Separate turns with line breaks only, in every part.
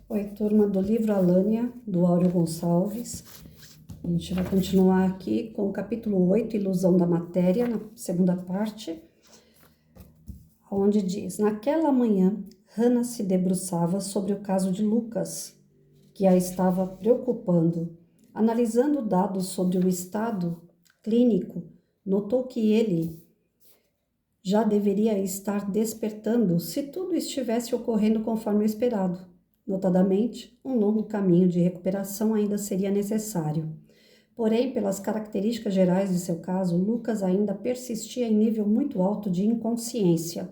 Oi, turma do livro Alânia, do Áureo Gonçalves. A gente vai continuar aqui com o capítulo 8, Ilusão da Matéria, na segunda parte, onde diz: naquela manhã, Hannah se debruçava sobre o caso de Lucas, que a estava preocupando. Analisando dados sobre o estado clínico, notou que ele já deveria estar despertando se tudo estivesse ocorrendo conforme o esperado. Notadamente, um longo caminho de recuperação ainda seria necessário. Porém, pelas características gerais de seu caso, Lucas ainda persistia em nível muito alto de inconsciência.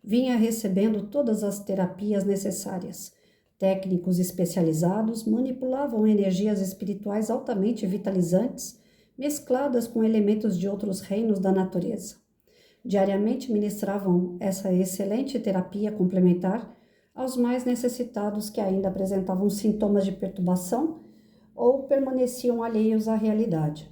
Vinha recebendo todas as terapias necessárias. Técnicos especializados manipulavam energias espirituais altamente vitalizantes, mescladas com elementos de outros reinos da natureza. Diariamente ministravam essa excelente terapia complementar aos mais necessitados que ainda apresentavam sintomas de perturbação ou permaneciam alheios à realidade.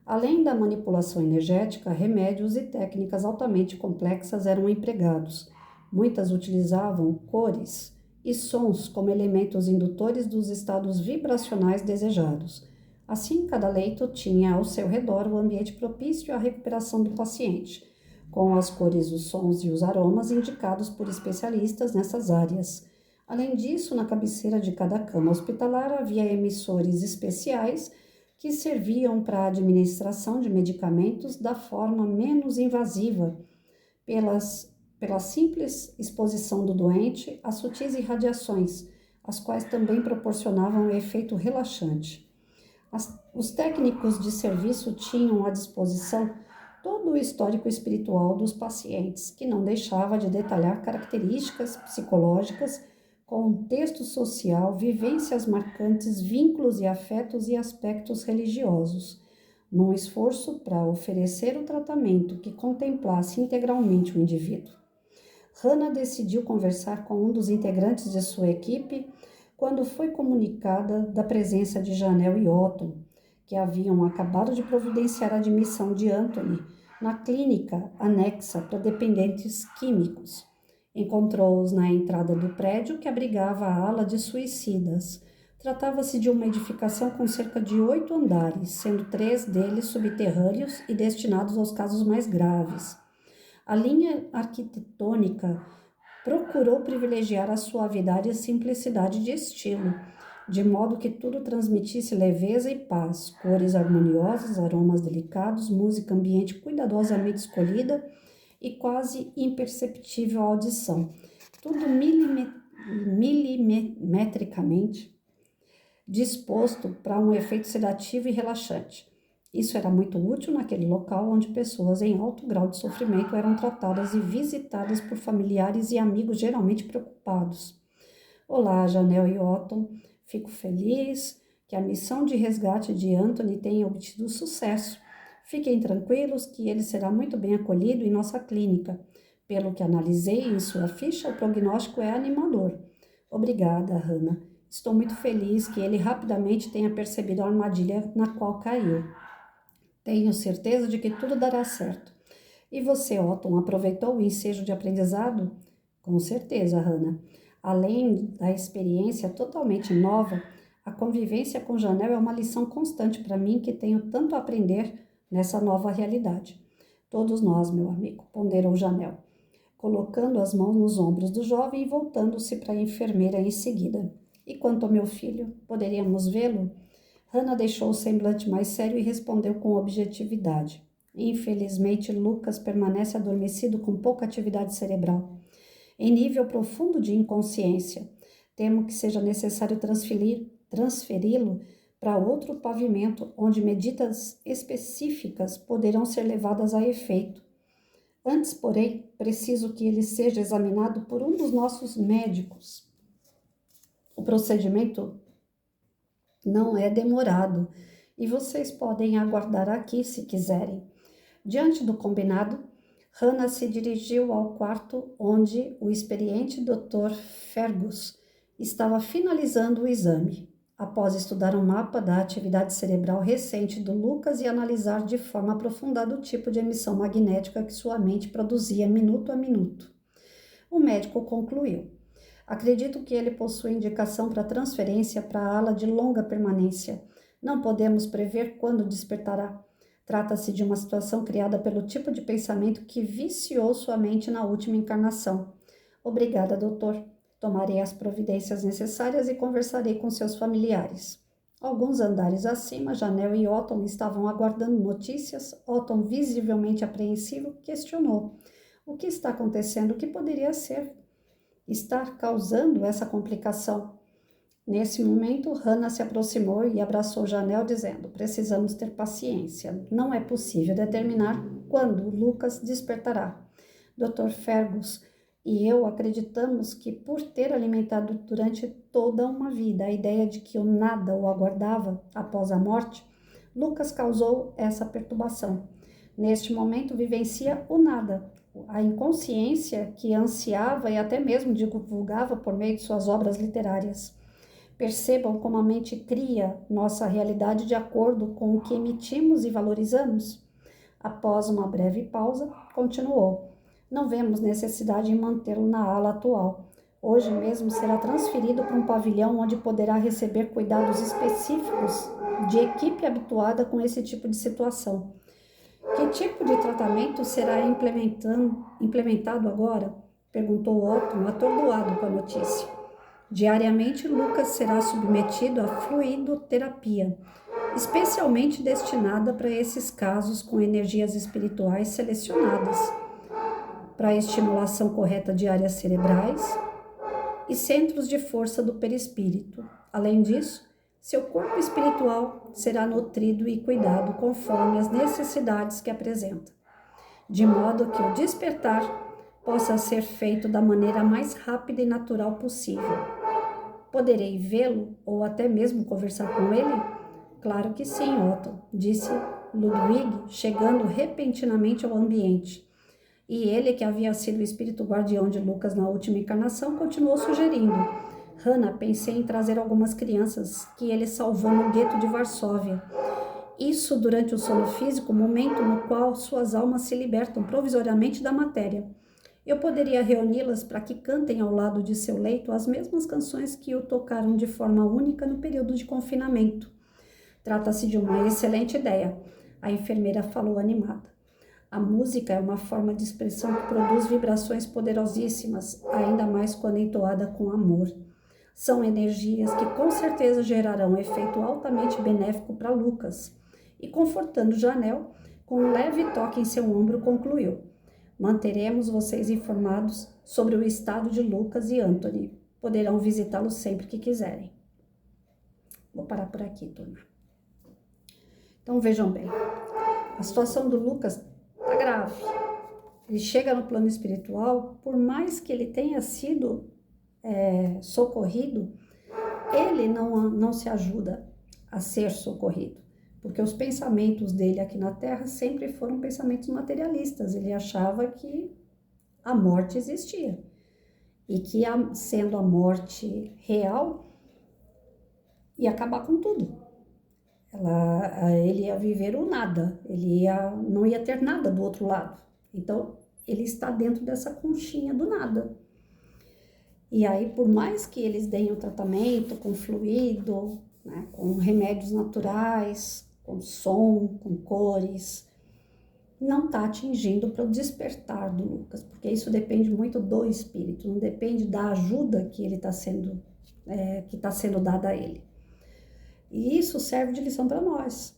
Além da manipulação energética, remédios e técnicas altamente complexas eram empregados. Muitas utilizavam cores e sons como elementos indutores dos estados vibracionais desejados. Assim, cada leito tinha ao seu redor o ambiente propício à recuperação do paciente, com as cores, os sons e os aromas indicados por especialistas nessas áreas. Além disso, na cabeceira de cada cama hospitalar havia emissores especiais que serviam para a administração de medicamentos da forma menos invasiva, pela simples exposição do doente a sutis irradiações, as quais também proporcionavam um efeito relaxante. Os técnicos de serviço tinham à disposição todo o histórico espiritual dos pacientes, que não deixava de detalhar características psicológicas, contexto social, vivências marcantes, vínculos e afetos e aspectos religiosos, num esforço para oferecer o tratamento que contemplasse integralmente o indivíduo. Hannah decidiu conversar com um dos integrantes de sua equipe quando foi comunicada da presença de Janel e Otton, que haviam acabado de providenciar a admissão de Anthony na clínica anexa para dependentes químicos. Encontrou-os na entrada do prédio que abrigava a ala de suicidas. Tratava-se de uma edificação com cerca de 8 andares, sendo 3 deles subterrâneos e destinados aos casos mais graves. A linha arquitetônica procurou privilegiar a suavidade e a simplicidade de estilo, de modo que tudo transmitisse leveza e paz, cores harmoniosas, aromas delicados, música ambiente cuidadosamente escolhida e quase imperceptível audição. Tudo milimetricamente disposto para um efeito sedativo e relaxante. Isso era muito útil naquele local onde pessoas em alto grau de sofrimento eram tratadas e visitadas por familiares e amigos geralmente preocupados. Olá, Janel e Otton. Fico feliz que a missão de resgate de Anthony tenha obtido sucesso. Fiquem tranquilos que ele será muito bem acolhido em nossa clínica. Pelo que analisei em sua ficha, o prognóstico é animador. Obrigada, Hannah. Estou muito feliz que ele rapidamente tenha percebido a armadilha na qual caiu. Tenho certeza de que tudo dará certo. E você, Otton, aproveitou o ensejo de aprendizado? Com certeza, Hannah. Além da experiência totalmente nova, a convivência com Janel é uma lição constante para mim que tenho tanto a aprender nessa nova realidade. Todos nós, meu amigo, ponderou Janel, colocando as mãos nos ombros do jovem e voltando-se para a enfermeira em seguida. E quanto ao meu filho, poderíamos vê-lo? Hannah deixou o semblante mais sério e respondeu com objetividade. Infelizmente, Lucas permanece adormecido com pouca atividade cerebral, em nível profundo de inconsciência. Temo que seja necessário transferi-lo para outro pavimento, onde medidas específicas poderão ser levadas a efeito. Antes, porém, preciso que ele seja examinado por um dos nossos médicos. O procedimento não é demorado e vocês podem aguardar aqui se quiserem. Diante do combinado, Hannah se dirigiu ao quarto onde o experiente Dr. Fergus estava finalizando o exame, após estudar um mapa da atividade cerebral recente do Lucas e analisar de forma aprofundada o tipo de emissão magnética que sua mente produzia minuto a minuto. O médico concluiu: Acredito que ele possui indicação para transferência para a ala de longa permanência. Não podemos prever quando despertará. Trata-se de uma situação criada pelo tipo de pensamento que viciou sua mente na última encarnação. Obrigada, doutor. Tomarei as providências necessárias e conversarei com seus familiares. Alguns andares acima, Janel e Otton estavam aguardando notícias. Otton, visivelmente apreensivo, questionou. O que está acontecendo? O que poderia estar causando essa complicação? Nesse momento, Hannah se aproximou e abraçou Janel, dizendo: precisamos ter paciência. Não é possível determinar quando Lucas despertará. Dr. Fergus e eu acreditamos que, por ter alimentado durante toda uma vida a ideia de que o nada o aguardava após a morte, Lucas causou essa perturbação. Neste momento, vivencia o nada, a inconsciência que ansiava e até mesmo divulgava por meio de suas obras literárias. Percebam como a mente cria nossa realidade de acordo com o que emitimos e valorizamos? Após uma breve pausa, continuou. Não vemos necessidade em mantê-lo na ala atual. Hoje mesmo será transferido para um pavilhão onde poderá receber cuidados específicos de equipe habituada com esse tipo de situação. Que tipo de tratamento será implementado agora? Perguntou Otton, atordoado com a notícia. Diariamente, Lucas será submetido a fluidoterapia, especialmente destinada para esses casos com energias espirituais selecionadas, para a estimulação correta de áreas cerebrais e centros de força do perispírito. Além disso, seu corpo espiritual será nutrido e cuidado conforme as necessidades que apresenta, de modo que o despertar possa ser feito da maneira mais rápida e natural possível. Poderei vê-lo ou até mesmo conversar com ele? Claro que sim, Otton, disse Ludwig, chegando repentinamente ao ambiente. E ele, que havia sido o espírito guardião de Lucas na última encarnação, continuou sugerindo. Hannah, pensei em trazer algumas crianças que ele salvou no gueto de Varsóvia. Isso durante o sono físico, momento no qual suas almas se libertam provisoriamente da matéria. Eu poderia reuni-las para que cantem ao lado de seu leito as mesmas canções que o tocaram de forma única no período de confinamento. Trata-se de uma excelente ideia, a enfermeira falou animada. A música é uma forma de expressão que produz vibrações poderosíssimas, ainda mais quando entoada com amor. São energias que com certeza gerarão um efeito altamente benéfico para Lucas. E confortando Janel, com um leve toque em seu ombro, concluiu. Manteremos vocês informados sobre o estado de Lucas e Anthony. Poderão visitá-los sempre que quiserem. Vou parar por aqui, turma. Então, vejam bem. A situação do Lucas está grave. Ele chega no plano espiritual, por mais que ele tenha sido socorrido, ele não se ajuda a ser socorrido. Porque os pensamentos dele aqui na Terra sempre foram pensamentos materialistas. Ele achava que a morte existia. E que, sendo a morte real, ia acabar com tudo. Ele ia viver o nada. Não ia ter nada do outro lado. Então, ele está dentro dessa conchinha do nada. E aí, por mais que eles deem o tratamento com fluido, né, com remédios naturais, com som, com cores, não está atingindo para o despertar do Lucas, porque isso depende muito do espírito, não depende da ajuda que ele está sendo dada a ele. E isso serve de lição para nós.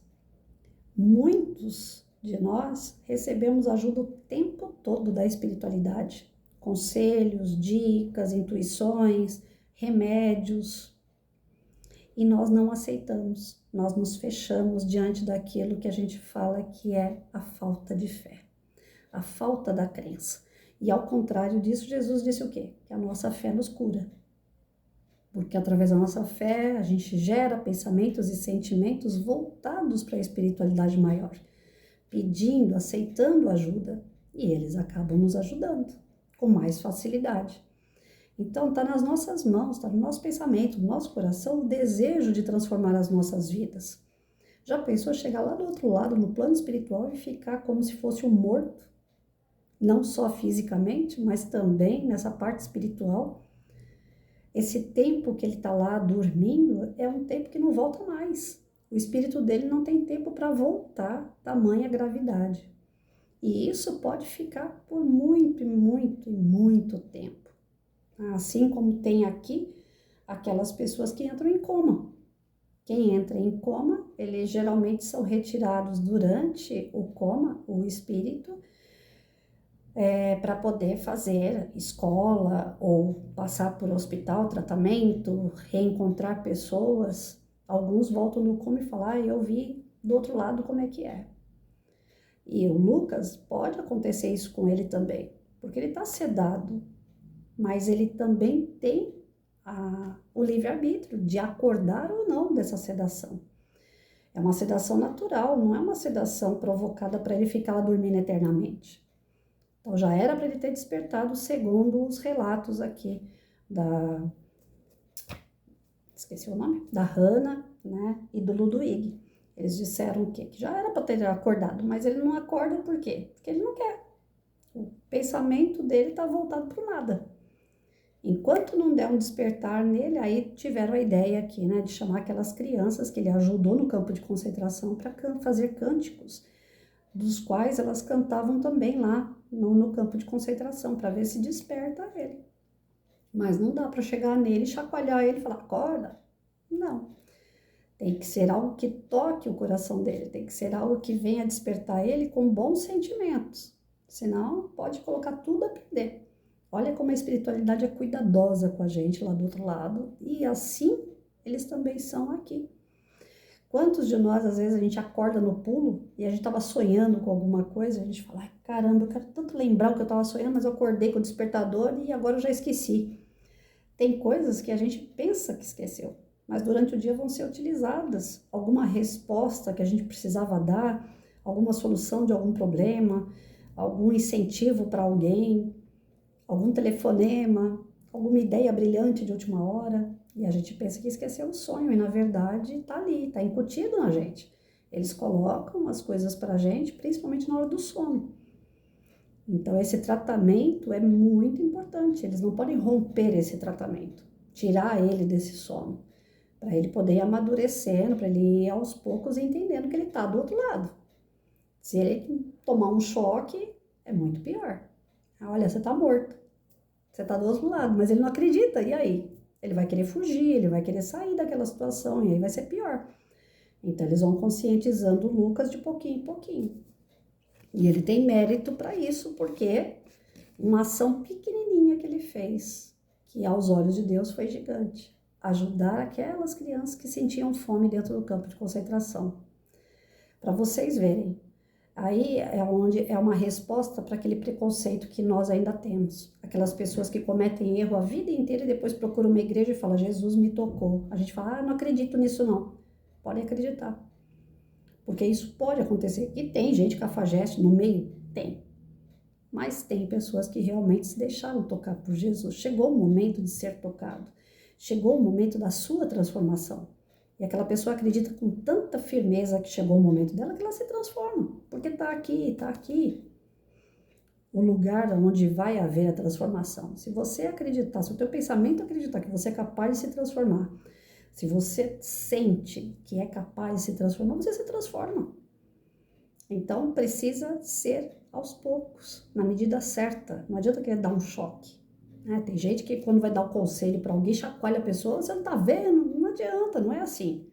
Muitos de nós recebemos ajuda o tempo todo da espiritualidade, conselhos, dicas, intuições, remédios, e nós não aceitamos, nós nos fechamos diante daquilo que a gente fala que é a falta de fé, a falta da crença. E ao contrário disso, Jesus disse o quê? Que a nossa fé nos cura. Porque através da nossa fé, a gente gera pensamentos e sentimentos voltados para a espiritualidade maior, pedindo, aceitando ajuda, e eles acabam nos ajudando com mais facilidade. Então, está nas nossas mãos, está no nosso pensamento, no nosso coração, o desejo de transformar as nossas vidas. Já pensou chegar lá do outro lado, no plano espiritual, e ficar como se fosse um morto? Não só fisicamente, mas também nessa parte espiritual. esse tempo que ele está lá dormindo é um tempo que não volta mais. O espírito dele não tem tempo para voltar, tamanha gravidade. E isso pode ficar por muito, muito, muito tempo. Assim como tem aqui aquelas pessoas que entram em coma. Quem entra em coma, eles geralmente são retirados durante o coma, o espírito, para poder fazer escola ou passar por hospital, tratamento, reencontrar pessoas. Alguns voltam no coma e falam, eu vi do outro lado como é que é. E o Lucas, pode acontecer isso com ele também, porque ele está sedado, mas ele também tem o livre-arbítrio de acordar ou não dessa sedação. É uma sedação natural, não é uma sedação provocada para ele ficar lá dormindo eternamente. Então já era para ele ter despertado segundo os relatos aqui esqueci o nome, da Hannah, né, e do Ludwig. Eles disseram o quê? Que já era para ter acordado, mas ele não acorda por quê? Porque ele não quer. O pensamento dele está voltado para o nada. Enquanto não der um despertar nele, aí tiveram a ideia aqui, né, de chamar aquelas crianças que ele ajudou no campo de concentração para fazer cânticos, dos quais elas cantavam também lá no campo de concentração, para ver se desperta ele. Mas não dá para chegar nele, chacoalhar ele e falar, acorda. Não. Tem que ser algo que toque o coração dele, tem que ser algo que venha despertar ele com bons sentimentos. Senão, pode colocar tudo a perder. Olha como a espiritualidade é cuidadosa com a gente lá do outro lado. E assim, eles também são aqui. Quantos de nós, às vezes, a gente acorda no pulo e a gente estava sonhando com alguma coisa, a gente fala, ai, caramba, eu quero tanto lembrar o que eu estava sonhando, mas eu acordei com o despertador e agora eu já esqueci. Tem coisas que a gente pensa que esqueceu, mas durante o dia vão ser utilizadas. Alguma resposta que a gente precisava dar, alguma solução de algum problema, algum incentivo para alguém, algum telefonema, alguma ideia brilhante de última hora. E a gente pensa que esqueceu o sonho, e na verdade está ali, está incutido na gente. Eles colocam as coisas para a gente, principalmente na hora do sono. Então esse tratamento é muito importante, eles não podem romper esse tratamento, tirar ele desse sono, para ele poder ir amadurecendo, para ele ir aos poucos entendendo que ele está do outro lado. Se ele tomar um choque, é muito pior. Olha, você está morto, você está do outro lado, mas ele não acredita, e aí? Ele vai querer fugir, ele vai querer sair daquela situação, e aí vai ser pior. Então eles vão conscientizando o Lucas de pouquinho em pouquinho. E ele tem mérito para isso, porque uma ação pequenininha que ele fez, que aos olhos de Deus foi gigante. Ajudar aquelas crianças que sentiam fome dentro do campo de concentração. Para vocês verem, aí é onde é uma resposta para aquele preconceito que nós ainda temos. Aquelas pessoas que cometem erro a vida inteira e depois procuram uma igreja e falam, Jesus me tocou. A gente fala, não acredito nisso não. Podem acreditar. Porque isso pode acontecer. E tem gente cafajeste no meio? Tem. Mas tem pessoas que realmente se deixaram tocar por Jesus. Chegou o momento de ser tocado. Chegou o momento da sua transformação. E aquela pessoa acredita com tanta firmeza que chegou o momento dela que ela se transforma. Porque está aqui o lugar onde vai haver a transformação. Se você acreditar, se o teu pensamento acreditar que você é capaz de se transformar, se você sente que é capaz de se transformar, você se transforma. Então, precisa ser aos poucos, na medida certa. Não adianta querer dar um choque. Né? Tem gente que quando vai dar um conselho para alguém, chacoalha a pessoa, você não tá vendo? Não adianta, não é assim.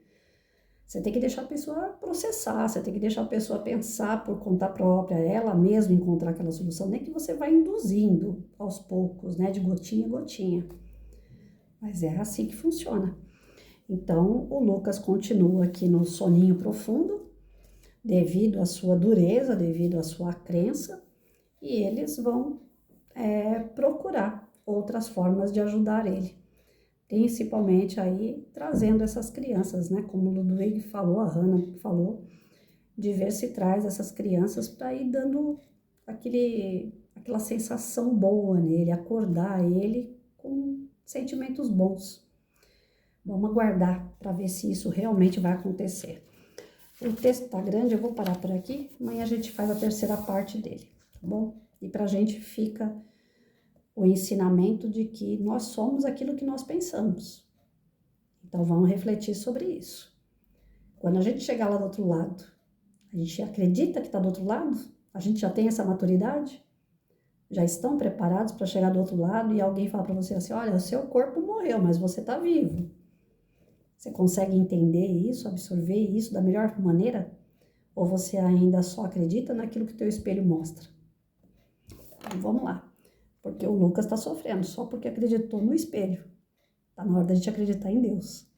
Você tem que deixar a pessoa processar, você tem que deixar a pessoa pensar por conta própria, ela mesma encontrar aquela solução, nem que você vai induzindo aos poucos, né? De gotinha em gotinha. Mas é assim que funciona. Então, o Lucas continua aqui no soninho profundo, devido à sua dureza, devido à sua crença, e eles vão procurar outras formas de ajudar ele, principalmente aí trazendo essas crianças, né? Como o Ludwig falou, a Hannah falou, de ver se traz essas crianças para ir dando aquela sensação boa nele, acordar ele com sentimentos bons. Vamos aguardar para ver se isso realmente vai acontecer. O texto tá grande, eu vou parar por aqui. Amanhã a gente faz a terceira parte dele, tá bom? E pra gente fica o ensinamento de que nós somos aquilo que nós pensamos. Então, vamos refletir sobre isso. Quando a gente chegar lá do outro lado, a gente acredita que está do outro lado? A gente já tem essa maturidade? Já estão preparados para chegar do outro lado e alguém fala para você assim, olha, o seu corpo morreu, mas você está vivo. Você consegue entender isso, absorver isso da melhor maneira? Ou você ainda só acredita naquilo que o teu espelho mostra? Então, vamos lá. Porque o Lucas está sofrendo só porque acreditou no espelho. Está na hora da gente acreditar em Deus.